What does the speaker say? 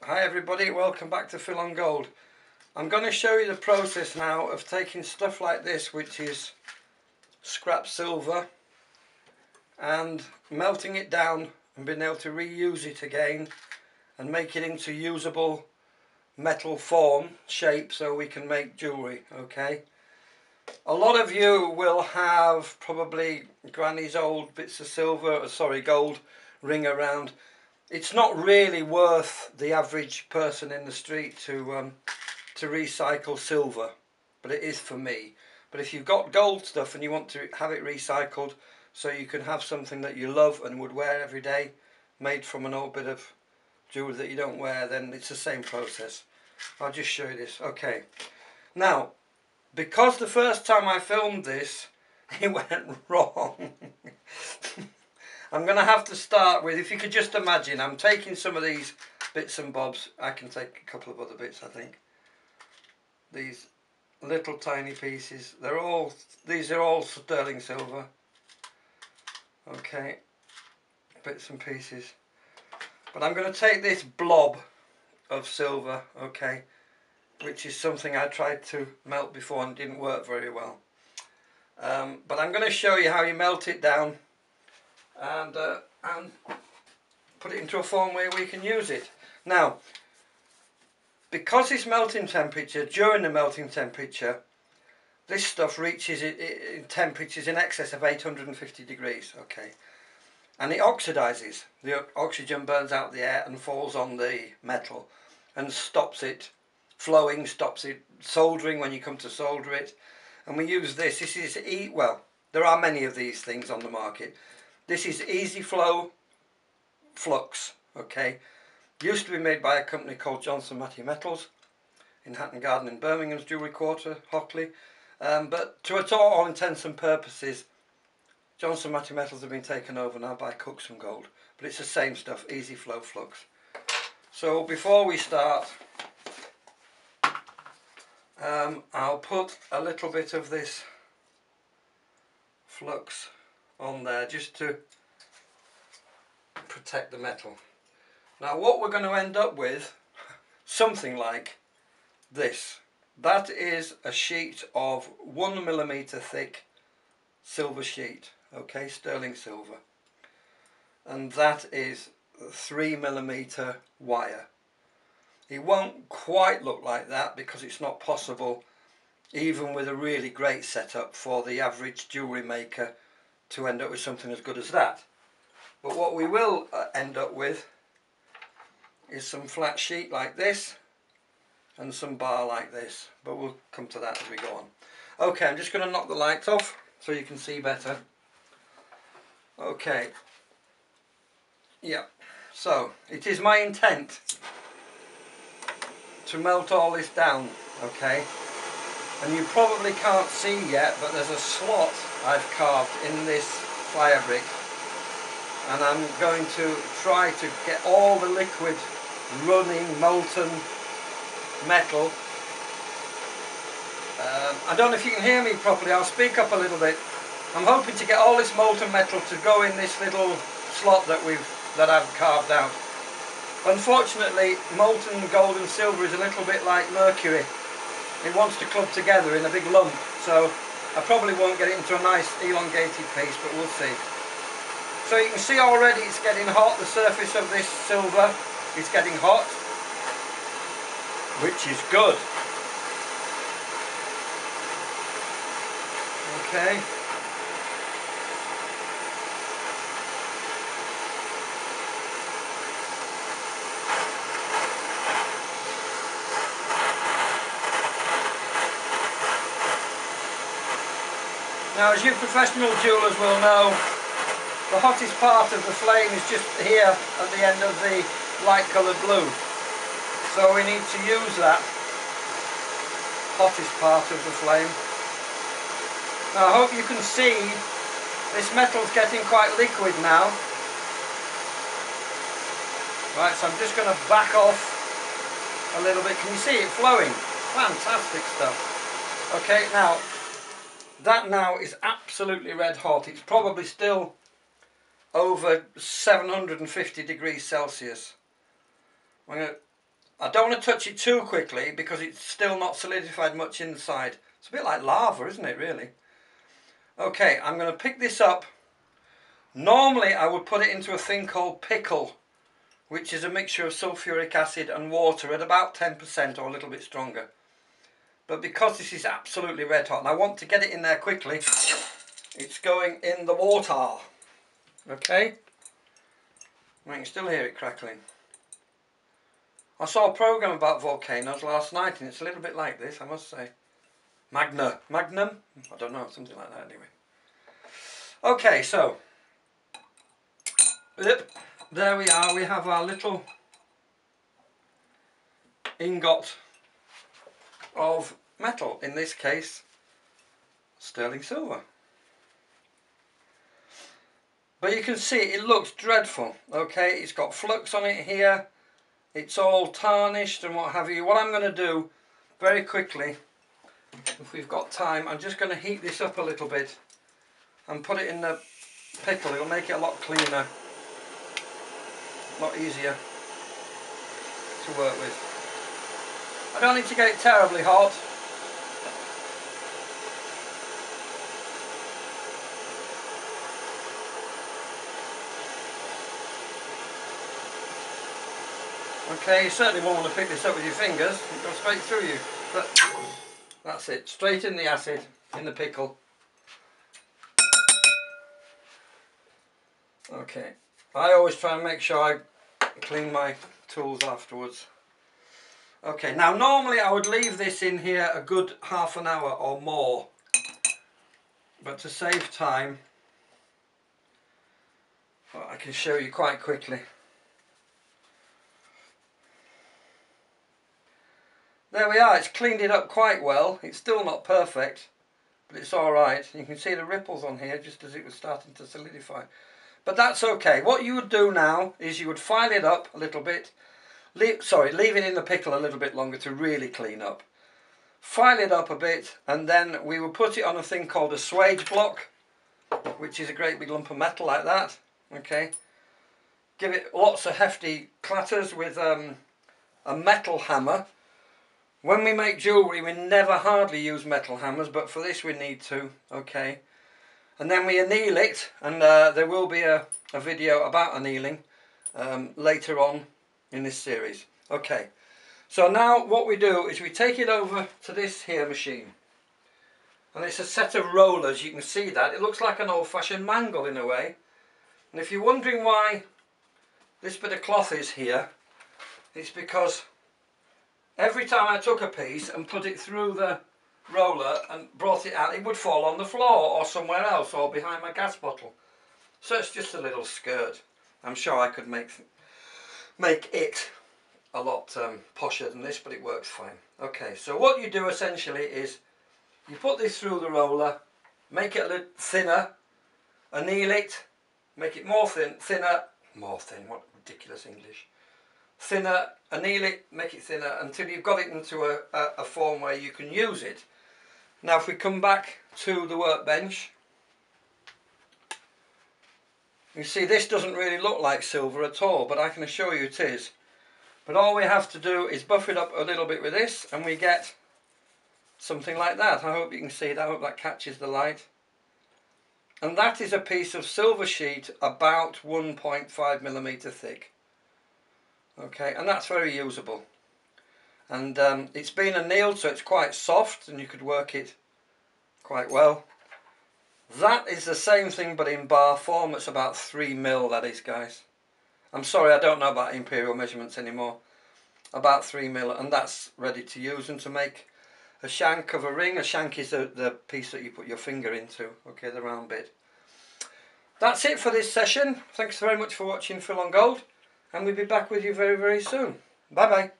Hi everybody, welcome back to Phil on Gold. I'm going to show you the process now of taking stuff like this, which is scrap silver, and melting it down and being able to reuse it again and make it into usable metal form, shape, so we can make jewellery, okay? A lot of you will have probably Granny's old bits of gold ring around. It's not really worth the average person in the street to recycle silver, but it is for me. But if you've got gold stuff and you want to have it recycled so you can have something that you love and would wear every day, made from an old bit of jewellery that you don't wear, then it's the same process. I'll just show you this. Okay, now because the first time I filmed this it went wrong, I'm going to have to start with, if you could just imagine, I'm taking some of these bits and bobs. I can take a couple of other bits, I think. These little tiny pieces, these are all sterling silver. Okay, bits and pieces. But I'm going to take this blob of silver, okay, which is something I tried to melt before and didn't work very well. But I'm going to show you how you melt it down and put it into a form where we can use it. Now, because it's melting temperature, during the melting temperature, this stuff reaches in temperatures in excess of 850 degrees, okay, and it oxidizes. The oxygen burns out the air and falls on the metal and stops it flowing, stops it soldering when you come to solder it. And we use this. This is well, there are many of these things on the market. This is Easy Flow Flux, okay. Used to be made by a company called Johnson Matthey Metals in Hatton Garden in Birmingham's Jewellery Quarter, Hockley. But to all intents and purposes, Johnson Matthey Metals have been taken over now by Cooks and Gold. But it's the same stuff, Easy Flow Flux. So before we start, I'll put a little bit of this flux on there just to protect the metal. Now what we're going to end up with, something like this. That is a sheet of 1mm thick silver sheet, okay, sterling silver, and that is 3mm wire. It won't quite look like that because it's not possible, even with a really great setup, for the average jewellery maker to end up with something as good as that. But what we will end up with is some flat sheet like this and some bar like this, but we'll come to that as we go on. Okay, I'm just going to knock the lights off so you can see better. Okay, yeah, so it is my intent to melt all this down, okay, and you probably can't see yet, but there's a slot I've carved in this fire brick, and I'm going to try to get all the liquid running molten metal. I don't know if you can hear me properly, I'll speak up a little bit. I'm hoping to get all this molten metal to go in this little slot that I've carved out. Unfortunately, molten gold and silver is a little bit like mercury. It wants to club together in a big lump, so I probably won't get it into a nice elongated piece, but we'll see. So you can see already it's getting hot. The surface of this silver is getting hot, which is good. Okay. Now, as you professional jewellers will know, the hottest part of the flame is just here at the end of the light coloured blue. So we need to use that hottest part of the flame. Now I hope you can see this metal's getting quite liquid now. Right, so I'm just going to back off a little bit. Can you see it flowing? Fantastic stuff. Okay, now that now is absolutely red hot. It's probably still over 750 degrees Celsius. I'm going to I don't want to touch it too quickly because it's still not solidified much inside. It's a bit like lava, isn't it, really? Okay, I'm going to pick this up. Normally I would put it into a thing called Pickle, which is a mixture of sulfuric acid and water at about 10% or a little bit stronger. But because this is absolutely red hot and I want to get it in there quickly, it's going in the water. Okay? I can still hear it crackling. I saw a program about volcanoes last night and it's a little bit like this, I must say. Magnum? I don't know, something like that anyway. Okay, so there we are. We have our little ingot of metal, in this case sterling silver. But you can see it looks dreadful. Okay, it's got flux on it here, it's all tarnished and what have you. What I'm going to do very quickly, if we've got time, I'm just going to heat this up a little bit and put it in the pickle. It'll make it a lot cleaner, a lot easier to work with. I don't need to get it terribly hot. Okay, you certainly won't want to pick this up with your fingers, it goes straight through you. But that's it, straight in the acid, in the pickle. Okay, I always try and make sure I clean my tools afterwards. Okay, now normally I would leave this in here a good half an hour or more, but to save time, well, I can show you quite quickly. There we are, it's cleaned it up quite well. It's still not perfect, but it's alright. You can see the ripples on here just as it was starting to solidify. But that's okay. What you would do now is you would file it up a little bit. Leave it in the pickle a little bit longer to really clean up. File it up a bit and then we will put it on a thing called a swage block, which is a great big lump of metal like that. Okay. Give it lots of hefty clatters with a metal hammer. When we make jewellery we never hardly use metal hammers, but for this we need to, okay. And then we anneal it, and there will be a video about annealing later on in this series. Okay, so now what we do is we take it over to this here machine. And it's a set of rollers, you can see that. It looks like an old-fashioned mangle in a way. And if you're wondering why this bit of cloth is here, it's because every time I took a piece and put it through the roller and brought it out, it would fall on the floor or somewhere else or behind my gas bottle. So it's just a little skirt. I'm sure I could make it a lot posher than this, but it works fine. Okay, so what you do essentially is you put this through the roller, make it a little thinner, anneal it, make it more thinner, what ridiculous English. Thinner, anneal it, make it thinner until you've got it into a form where you can use it. Now if we come back to the workbench, you see this doesn't really look like silver at all, but I can assure you it is. But all we have to do is buff it up a little bit with this and we get something like that. I hope you can see that, I hope that catches the light. And that is a piece of silver sheet about 1.5mm thick. Okay, and that's very usable. And it's been annealed so it's quite soft and you could work it quite well. That is the same thing but in bar form. It's about 3mm, that is, guys. I'm sorry, I don't know about imperial measurements anymore. About 3mm, and that's ready to use. And to make a shank of a ring, a shank is the piece that you put your finger into, okay, the round bit. That's it for this session. Thanks very much for watching Phil on Gold, and we'll be back with you very, very soon. Bye bye.